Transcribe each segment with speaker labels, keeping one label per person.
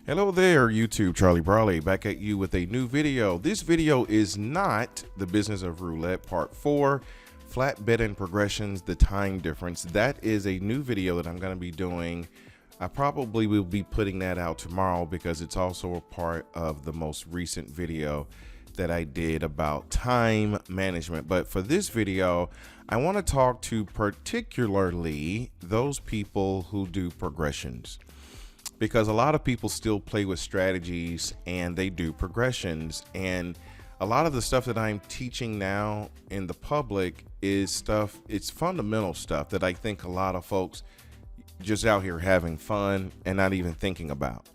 Speaker 1: Hello there, YouTube. Charlie Brawley back at you with a new video. This video is not the business of roulette part 4, flat bet and progressions, the time difference. That is a new video that I'm going to be doing. I probably will be putting that out tomorrow because it's also a part of the most recent video that I did about time management. But for this video, I want to talk to particularly those people who do progressions, because a lot of people still play with strategies and they do progressions. And a lot of the stuff that I'm teaching now in the public is stuff, it's fundamental stuff that I think a lot of folks just out here having fun and not even thinking about.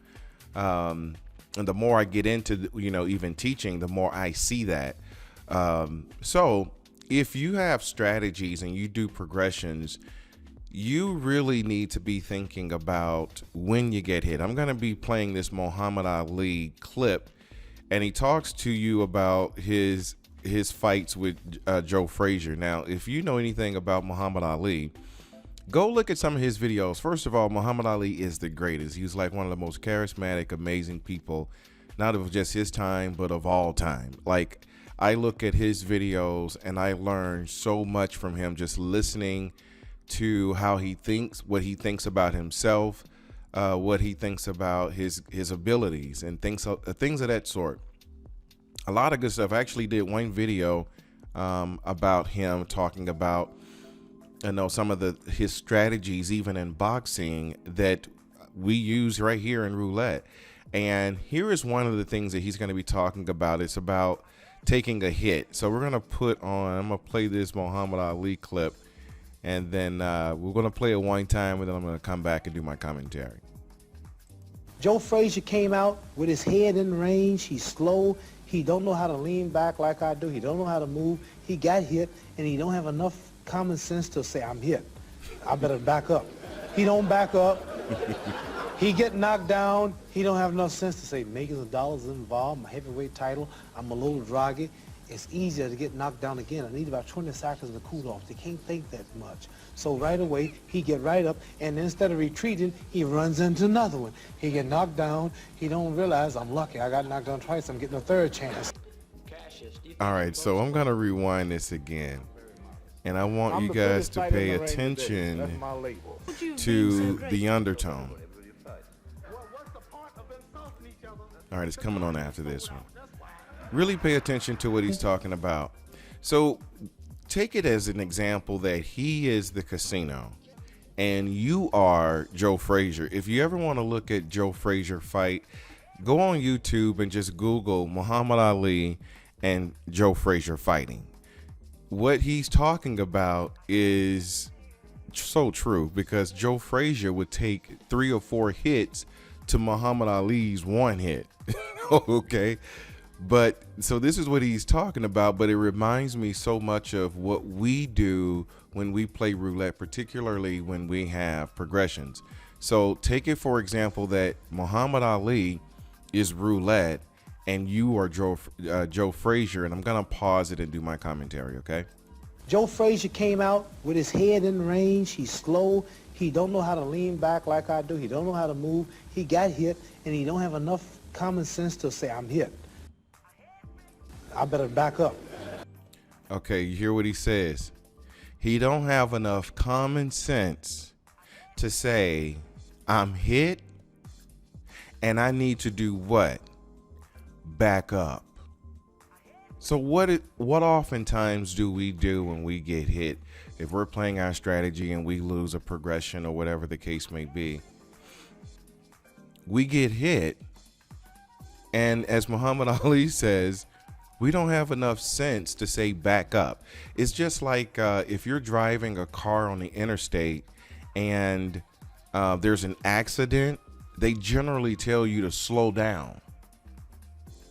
Speaker 1: And the more I get into, even teaching, the more I see that. So if you have strategies and you do progressions, you really need to be thinking about when you get hit. I'm going to be playing this Muhammad Ali clip, and he talks to you about his fights with Joe Frazier. Now, if you know anything about Muhammad Ali, go look at some of his videos. First of all, Muhammad Ali is the greatest. He's like one of the most charismatic, amazing people, not of just his time, but of all time. Like, I look at his videos and I learn so much from him just listening to how he thinks, what he thinks about himself, what he thinks about his abilities and things of that sort. A lot of good stuff. I actually did one video about him talking about some of his strategies, even in boxing, that we use right here in roulette. And here is one of the things that he's going to be talking about. It's about taking a hit. So I'm going to play this Muhammad Ali clip, and then we're going to play it one time, and then I'm going to come back and do my commentary.
Speaker 2: Joe Frazier came out with his head in range. He's slow. He don't know how to lean back like I do. He don't know how to move. He got hit, and he don't have enough common sense to say, I'm hit. I better back up. He don't back up. He get knocked down. He don't have enough sense to say, millions of dollars involved, my heavyweight title, I'm a little draggy. It's easier to get knocked down again. I need about 20 seconds to cool off. They can't think that much. So right away, he get right up, and instead of retreating, he runs into another one. He get knocked down. He don't realize, I'm lucky. I got knocked down twice. I'm getting a third chance.
Speaker 1: All right, so I'm going to rewind this again. And I want you guys to pay attention to the undertone. All right, it's coming on after this one. Really pay attention to what he's talking about. So take it as an example that he is the casino and you are Joe Frazier. If you ever want to look at Joe Frazier fight, go on YouTube and just Google Muhammad Ali and Joe Frazier fighting. What he's talking about is so true, because Joe Frazier would take 3 or 4 hits to Muhammad Ali's 1 hit. Okay. But so this is what he's talking about, but it reminds me so much of what we do when we play roulette, particularly when we have progressions. So take it, for example, that Muhammad Ali is roulette and you are Joe Frazier, and I'm going to pause it and do my commentary, okay?
Speaker 2: Joe Frazier came out with his head in range. He's slow. He don't know how to lean back like I do. He don't know how to move. He got hit, and he don't have enough common sense to say, I'm hit. I better back up.
Speaker 1: Okay, you hear what he says? He don't have enough common sense to say, I'm hit, and I need to do what? Back up. So what oftentimes do we do when we get hit? If we're playing our strategy and we lose a progression or whatever the case may be, we get hit, and as Muhammad Ali says, we don't have enough sense to say back up. It's just like if you're driving a car on the interstate and there's an accident, they generally tell you to slow down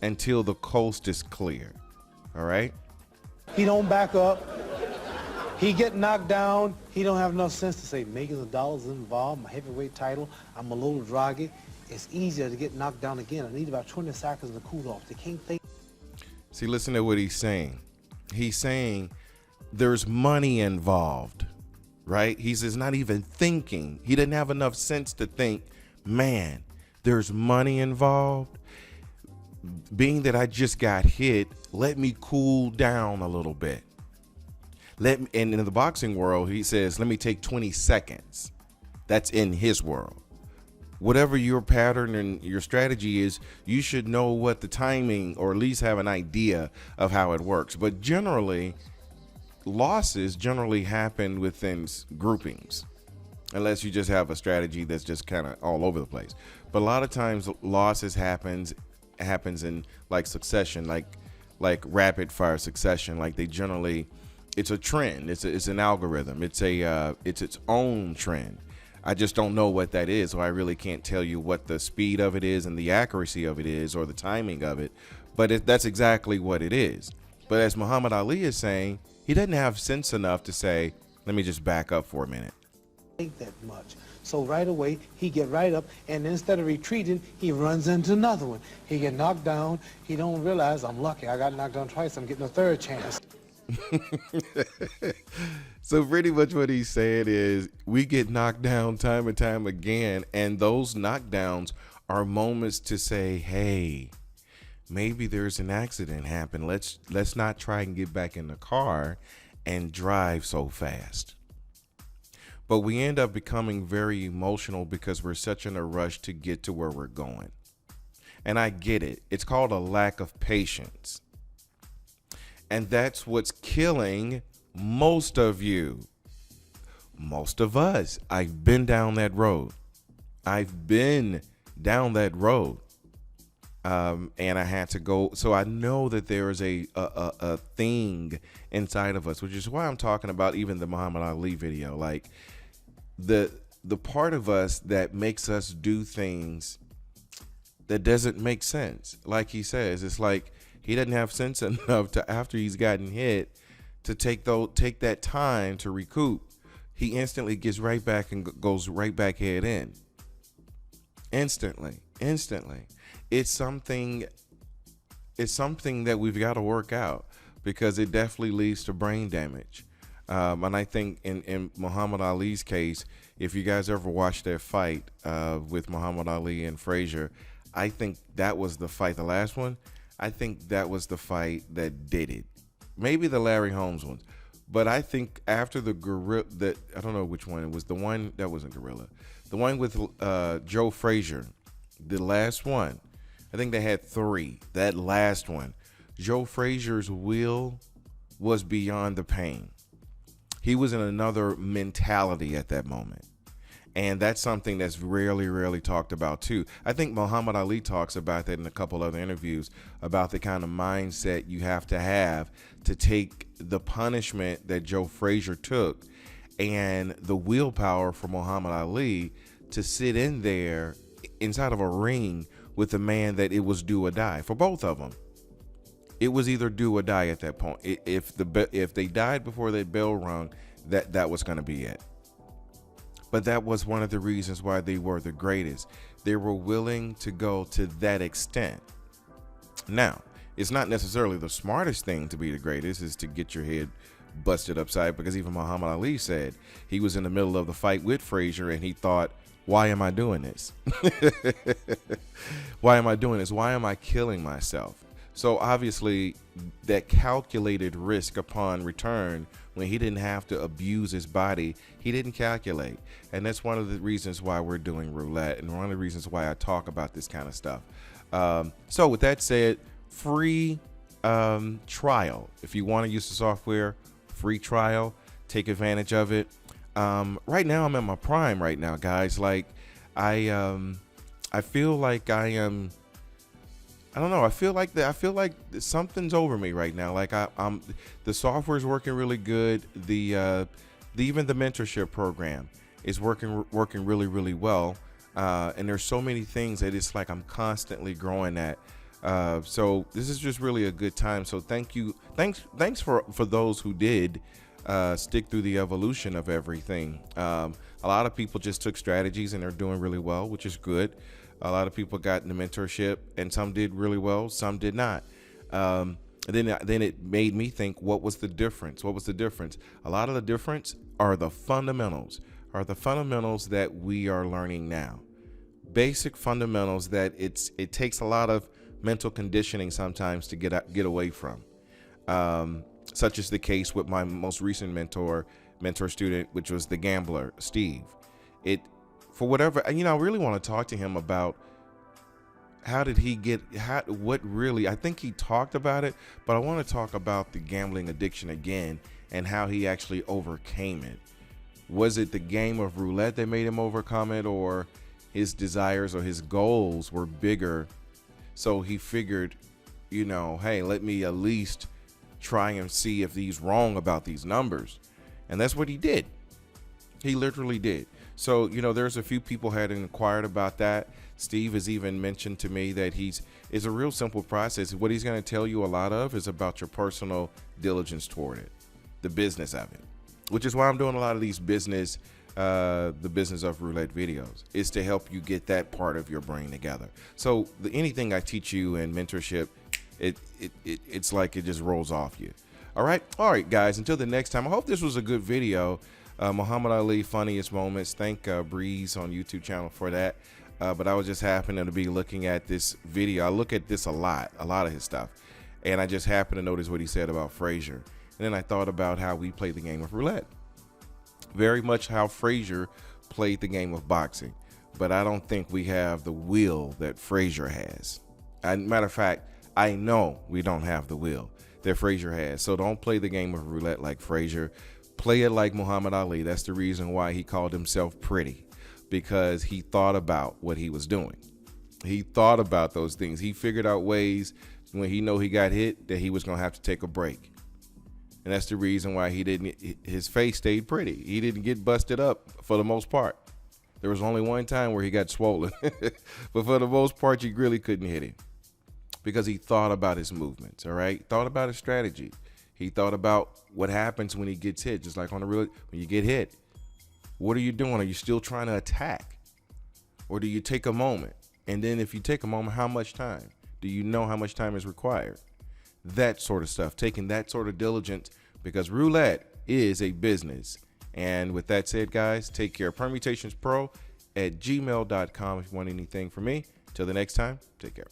Speaker 1: until the coast is clear. All right?
Speaker 2: He don't back up. He get knocked down. He don't have enough sense to say, millions of dollars involved, my heavyweight title, I'm a little draggy. It's easier to get knocked down again. I need about 20 seconds to cool off. They can't think.
Speaker 1: See, listen to what he's saying. He's saying there's money involved, right? He says not even thinking. He didn't have enough sense to think, man, there's money involved. Being that I just got hit, let me cool down a little bit. And in the boxing world, he says, let me take 20 seconds. That's in his world. Whatever your pattern and your strategy is, you should know what the timing, or at least have an idea of how it works. But generally, losses generally happen within groupings, unless you just have a strategy that's just kind of all over the place. But a lot of times losses happens in like succession, like rapid fire succession. Like they generally, it's a trend. It's an algorithm. It's its own trend. I just don't know what that is, so I really can't tell you what the speed of it is and the accuracy of it is, or the timing of it. But that's exactly what it is. But as Muhammad Ali is saying, he doesn't have sense enough to say, let me just back up for a minute.
Speaker 2: Think that much. So right away, he get right up, and instead of retreating, he runs into another one. He get knocked down. He don't realize, I'm lucky. I got knocked down twice. I'm getting a third chance.
Speaker 1: So pretty much what he's saying is, we get knocked down time and time again, and those knockdowns are moments to say, hey, maybe there's an accident happen. Let's not try and get back in the car and drive so fast. But we end up becoming very emotional because we're such in a rush to get to where we're going. And I get it. It's called a lack of patience. And that's what's killing most of you, most of us. I've been down that road. And I had to go. So I know that there is a thing inside of us, which is why I'm talking about even the Muhammad Ali video. Like the part of us that makes us do things that doesn't make sense. Like he says, it's like he doesn't have sense enough to, after he's gotten hit, to take that time to recoup. He instantly gets right back and goes right back head in. Instantly. It's something that we've got to work out, because it definitely leads to brain damage. And I think in Muhammad Ali's case, if you guys ever watched that fight with Muhammad Ali and Frazier, I think that was the fight, the last one. I think that was the fight that did it. Maybe the Larry Holmes one, but I think after the gorilla, that I don't know which one it was. The one that wasn't gorilla, the one with Joe Frazier, the last one. I think they had 3. That last one, Joe Frazier's will was beyond the pain. He was in another mentality at that moment. And that's something that's rarely talked about too. I think Muhammad Ali talks about that in a couple other interviews, about the kind of mindset you have to take the punishment that Joe Frazier took, and the willpower for Muhammad Ali to sit in there inside of a ring with a man that it was do or die for both of them. It was either do or die at that point. If they died before that bell rung, that was going to be it. But that was one of the reasons why they were the greatest. They were willing to go to that extent. Now, it's not necessarily the smartest thing to be the greatest, is to get your head busted upside, because even Muhammad Ali said he was in the middle of the fight with Frazier and he thought, why am I doing this? Why am I doing this? Why am I killing myself? So obviously that calculated risk upon return, when he didn't have to abuse his body, he didn't calculate. And that's one of the reasons why we're doing roulette, and one of the reasons why I talk about this kind of stuff. So with that said, free trial. If you want to use the software, free trial, take advantage of it. Right now I'm at my prime right now, guys. Like I feel like I am, I don't know. I feel like something's over me right now. Like I'm the software is working really good. Even the mentorship program is working really well. And there's so many things that it's like I'm constantly growing at. So this is just really a good time. So thanks for those who did stick through the evolution of everything. A lot of people just took strategies and they're doing really well, which is good. A lot of people got in the mentorship, and some did really well, some did not. And then it made me think, what was the difference? What was the difference? A lot of the difference are the fundamentals that we are learning now. basic fundamentals that it takes a lot of mental conditioning sometimes to get away from. Such is the case with my most recent mentor student, which was the gambler, Steve. For whatever, I really want to talk to him about how did he get, I think he talked about it, but I want to talk about the gambling addiction again and how he actually overcame it. Was it the game of roulette that made him overcome it, or his desires or his goals were bigger? So he figured, hey, let me at least try and see if he's wrong about these numbers. And that's what he did. He literally did. So, there's a few people had inquired about that. Steve has even mentioned to me that it's a real simple process. What he's going to tell you a lot of is about your personal diligence toward it, the business of it, which is why I'm doing a lot of these the business of roulette videos, is to help you get that part of your brain together. So anything I teach you in mentorship, it's like it just rolls off you. All right, guys, until the next time, I hope this was a good video. Muhammad Ali funniest moments. Thank Breeze on YouTube channel for that. But I was just happening to be looking at this video. I look at this a lot of his stuff, and I just happened to notice what he said about Frazier. And then I thought about how we play the game of roulette. Very much how Frazier played the game of boxing, but I don't think we have the will that Frazier has. Matter of fact, I know we don't have the will that Frazier has. So don't play the game of roulette like Frazier. Play it like Muhammad Ali. That's the reason why he called himself pretty, because he thought about what he was doing. He thought about those things. He figured out ways when he got hit that he was going to have to take a break. And that's the reason why his face stayed pretty. He didn't get busted up for the most part. There was only one time where he got swollen, but for the most part, you really couldn't hit him because he thought about his movements. All right. Thought about his strategy. He thought about what happens when he gets hit. Just like on the roulette, when you get hit, what are you doing? Are you still trying to attack, or do you take a moment? And then if you take a moment, how much time? Do you know how much time is required? That sort of stuff, taking that sort of diligence, because roulette is a business. And with that said, guys, take care. permutationspro@gmail.com if you want anything from me. Till the next time, take care.